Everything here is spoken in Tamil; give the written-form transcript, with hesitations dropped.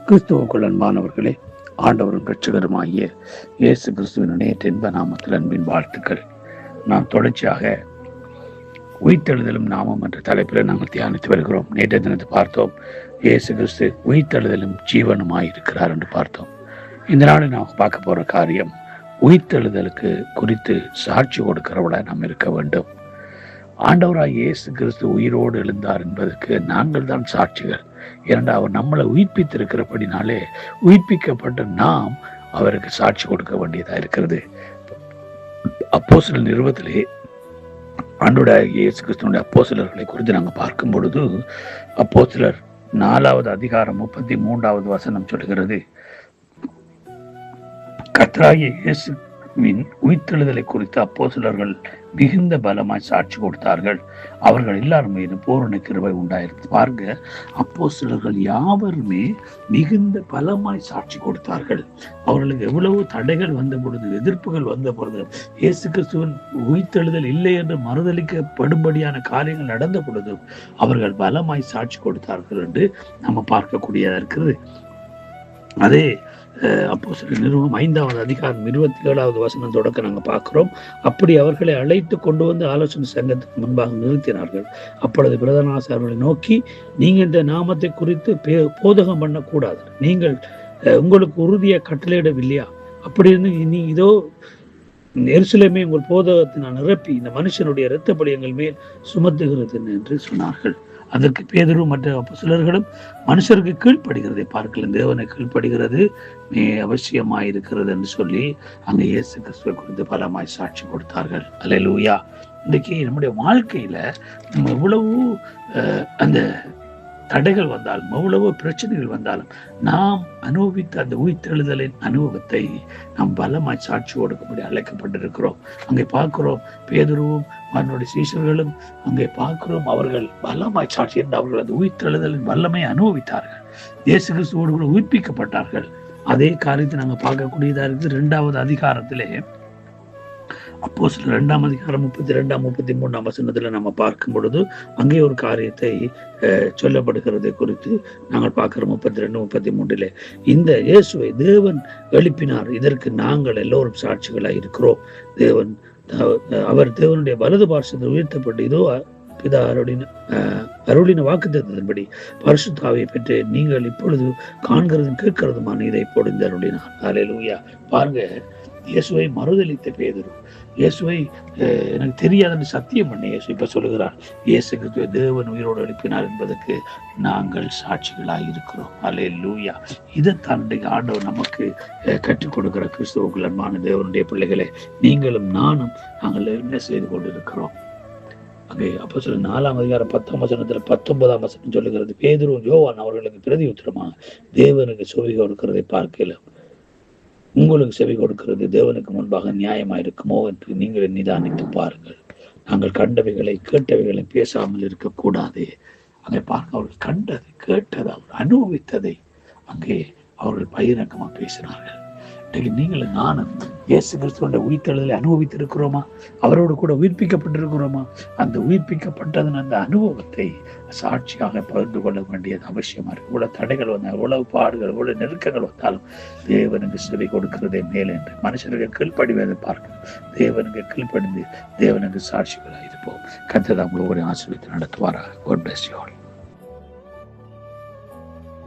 கிறிஸ்துவுக்குள் அன்பானவர்களே, ஆண்டவரும் இரட்சகருமாகிய இயேசு கிறிஸ்துவின் நேற்று இன்ப நாமத்தில் அன்பின் வாழ்த்துக்கள். நாம் தொடர்ச்சியாக உயிர்த்தெழுதலும் நாமம் என்ற தலைப்பில் நாங்கள் தியானித்து வருகிறோம். நேற்றைய தினத்தை பார்த்தோம், இயேசு கிறிஸ்து உயிர்த்தெழுதலும் ஜீவனுமாய் இருக்கிறார் என்று பார்த்தோம். இந்த நாளில் நாம் பார்க்க போகிற காரியம், உயிர்த்தெழுதலுக்கு குறித்து சாட்சி கொடுக்கிறவள நாம் இருக்க வேண்டும். ஆண்டவராய் இயேசு கிறிஸ்து உயிரோடு எழுந்தார் என்பதற்கு நாங்கள் தான் சாட்சிகள். ஏனென்றால் அவர் நம்மளை உயிர்ப்பித்திருக்கிறபடினாலே உயிர்ப்பிக்கப்பட்ட நாம் அவருக்கு சாட்சி கொடுக்க வேண்டியதாக இருக்கிறது. அப்போஸ்தலர் நிறுவத்திலே ஆண்டவராய் இயேசு கிறிஸ்துவினுடைய அப்போஸ்தலர்களை குறித்து நாங்கள் பார்க்கும் பொழுது, அப்போஸ்தலர் 4வது அதிகாரம் 33வது வசனம் சொல்கிறது, கர்த்தராகிய இயேசுவின் உயிர்த்தெழுதலை குறித்து அப்போஸ்தலர்கள் மிகுந்த பலமாய் சாட்சி கொடுத்தார்கள். அவர்கள் எல்லாரும் மீது பூரண கிருபை உண்டாயிருக்கு. பாருங்க, அப்போஸ்தலர்கள் யாவருமே மிகுந்த பலமாய் சாட்சி கொடுத்தார்கள். அவர்களுக்கு எவ்வளவு தடைகள் வந்த பொழுது, எதிர்ப்புகள் வந்த பொழுது, இயேசு கிறிஸ்துவின் உயிர்த்தெழுதல் இல்லை என்று மறுதளிக்கப்படும்படியான காரியங்கள் நடந்த பொழுது அவர்கள் பலமாய் சாட்சி கொடுத்தார்கள் என்று நம்ம பார்க்கக்கூடியதா இருக்கிறது. அதே அப்போஸ்தலர் நிறுவனம் 5வது அதிகாரம் 27வது வசனம் தொடக்க நாங்கள் பார்க்கிறோம். அப்படி அவர்களை அழைத்து கொண்டு வந்து ஆலோசனை சங்கத்துக்கு முன்பாக நிறுத்தினார்கள். அப்பொழுது பிரதான ஆசாரியர்களை நோக்கி, நீங்க இந்த நாமத்தை குறித்து போதகம் பண்ணக்கூடாது, நீங்கள் உங்களுக்கு உறுதியை கட்டளையிடவில்லையா? அப்படி இருந்து நீ இதோ எருசலேமே உங்கள் போதகத்தை நான் நிரப்பி இந்த மனுஷனுடைய இரத்த பலி எங்கள் மேல் சுமத்துகிறது என்று சொன்னார்கள். அதற்கு பேதுரு மற்ற அப்போஸ்தலர்களும் மனுஷருக்கு கீழ்ப்படுகிறதை பார்க்கலாம், தேவனை கீழ்ப்படுகிறது அவசியமாயிருக்கிறது என்று சொல்லி அங்கே இயேசு கிறிஸ்துவை குறித்து பலமாய் சாட்சி கொடுத்தார்கள். அல்லேலூயா. இன்றைக்கு நம்முடைய வாழ்க்கையில நம்ம எவ்வளவு அந்த தடைகள் வந்தாலும், எவ்வளவு பிரச்சனைகள் வந்தாலும், நாம் அனுபவித்த அந்த உயிர்த்தெழுதலின் அனுபவத்தை நாம் பலமாய் சாட்சி கொடுக்கும்படி அழைக்கப்பட்டிருக்கிறோம். அங்கே பார்க்கிறோம், பேதுருவும் அவனுடைய சீஷர்களும் அங்கே பார்க்கிறோம், அவர்கள் பலமாய் சாட்சி என்று அவர்கள் அந்த உயிர்த்தெழுதலின் வல்லமை அனுபவித்தார்கள். இயேசு கிறிஸ்துவோடு கூட உயிர்ப்பிக்கப்பட்டார்கள். அதே காரியத்தை நாங்கள் பார்க்கக்கூடியதா இருக்குது 2வது அதிகாரத்திலே. அப்போஸ்தலர் 2ஆம் அதிகாரம் 32-33 வசனத்துல நம்ம பார்க்கும் பொழுது அங்கே ஒரு காரியத்தை சொல்லப்படுகிறதை குறித்து நாங்கள் பார்க்கிறோம். 32-33 இந்த இயேசுவை தேவன் எழுப்பினார், இதற்கு நாங்கள் எல்லோரும் சாட்சிகளாய் இருக்கிறோம். அவர் தேவனுடைய வலது பார்சத்தில் உயர்த்தப்பட்டு இதோ பிதா அருளின வாக்குத்தத்தத்தின்படி பரிசுத்த ஆவியை பெற்று நீங்கள் இப்பொழுது காண்கிறதும் கேட்கிறதுமான இதை பொழிந்து அருளினார். அல்லேலூயா. பாருங்க, இயேசுவை மறுதலித்த பேதுரு, இயேசுவை எனக்கு தெரியாதுன்னு சத்தியம் பண்ண இயேசு இப்ப சொல்லுகிறார், இயேசு கிறிஸ்துவை தேவன் உயிரோடு எழுப்பினார் என்பதற்கு நாங்கள் சாட்சிகளாய் இருக்கிறோம். அல்லேலூயா. இதைத்தான் ஆண்டவர் நமக்கு கற்றுக் கொடுக்கிற கிறிஸ்துவுக்குள் அன்பான தேவனுடைய பிள்ளைகளே, நீங்களும் நானும் நாங்கள் என்ன செய்து கொண்டிருக்கிறோம். அங்கே அப்போஸ்தலர் 4ஆம் அதிகாரம் 10ஆம் வசனத்துல 19ஆம் வசனம் சொல்லுகிறது, பேதுரு யோவான் அவர்களுக்கு பிரதி உத்தரமாக தேவனுக்கு செவி கொடுக்கிறதை பார்க்கல, உங்களுக்கு செவி கொடுக்கிறது தேவனுக்கு முன்பாக நியாயமாயிருக்குமோ என்று நீங்கள் நிதானித்து பாருங்கள். நாங்கள் கண்டவைகளை கேட்டவைகளை பேசாமல் இருக்கக்கூடாது. அங்கே பார்க்க அவர்கள் கண்டது, கேட்டது, அவர் அனுபவித்ததை அங்கே அவர்கள் பகிரங்கமாக பேசினார்கள். இன்றைக்கு நீங்களும் நானும் இயேசு கிறிஸ்துவோட உயிர்த்தெழுதலை அனுபவித்திருக்கிறோமா? அவரோடு கூட உயிர்ப்பிக்கப்பட்டிருக்கிறோமா? அந்த உயிர்ப்பிக்கப்பட்டதன் அந்த அனுபவத்தை சாட்சியாக பகிர்ந்து கொள்ள வேண்டியது அவசியமா இருக்கு. இவ்வளவு தடைகள் வந்தால், இவ்வளவு பாடுகள், இவ்வளவு நெருக்கங்கள் வந்தாலும் தேவனுக்கு செவி கொடுக்கிறதே மேலே என்று மனுஷனுக்கு கீழ்ப்படிவதை பார்க்க தேவனுக்கு கீழ்ப்படிந்து தேவனுக்கு சாட்சிகளாக இருப்போம். கர்த்தர் உங்களை ஒரு ஆசீர்வதித்து நடத்துவாராக. God bless you all.